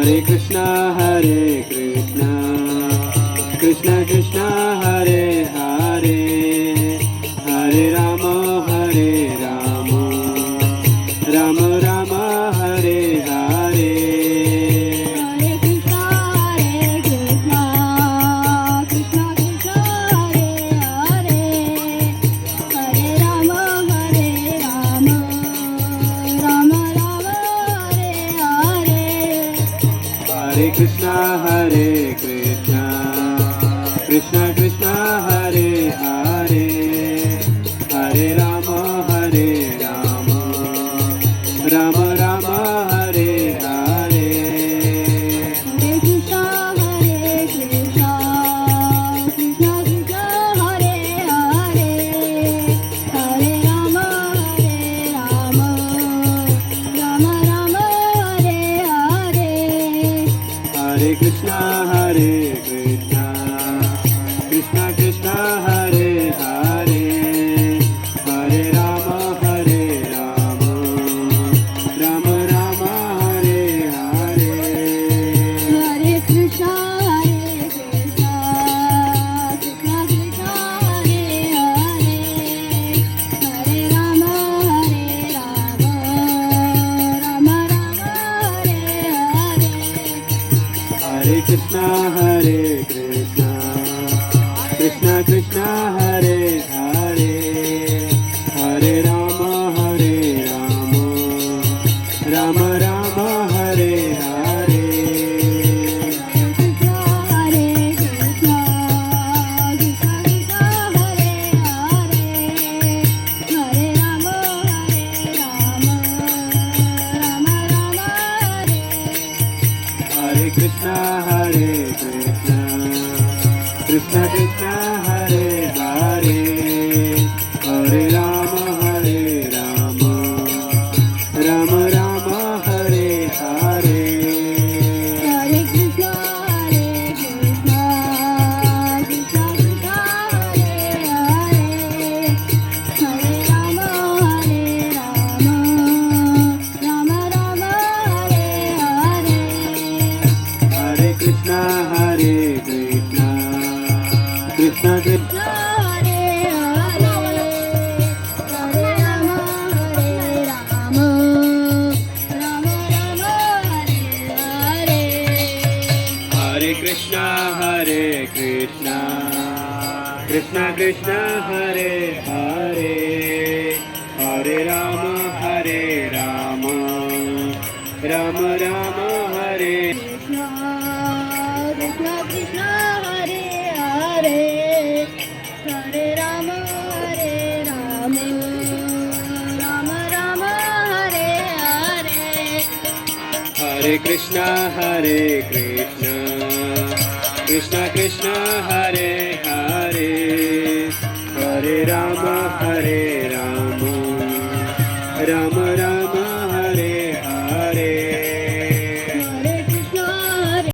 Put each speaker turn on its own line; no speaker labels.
Hare Krishna, Krishna Krishna, Hare Hare, Hare Rama, Rama Rama, Hare Hare. Hare Krishna, Krishna Krishna, Hare Hare, Hare Rama, Rama Rama, Hare Hare.
Hare Krishna, Krishna Krishna, Hare Hare, Hare Rama, Rama Rama, Hare Hare.
Hare Krishna, Krishna Krishna, Hare Hare, Hare Rama, Rama Rama, Hare Hare.
Hare Krishna, Krishna Krishna, Hare Hare, Hare Rama, Rama Rama, Hare Hare.
Hare Krishna, Krishna Krishna, Hare Hare, Hare Rama, Rama Rama, Hare Hare. Hare Krishna, Krishna Krishna, Hare Hare, Hare Rama, Rama Rama, Hare Hare.
Hare Krishna, Krishna Krishna, Hare Hare, Hare Rama, Rama Rama, Hare Hare.
Hare Krishna, Krishna Krishna,
Hare Hare, Hare Rama, Rama Rama, Hare Hare.
Hare Krishna, Krishna Krishna, Hare Hare, Hare Rama, Rama Rama, Hare.
Krishna Krishna, Hare Hare, Hare Rama, Rama Rama, Hare Hare.
Hare Krishna, Krishna Krishna, Hare Hare, Hare Rama, Rama Rama,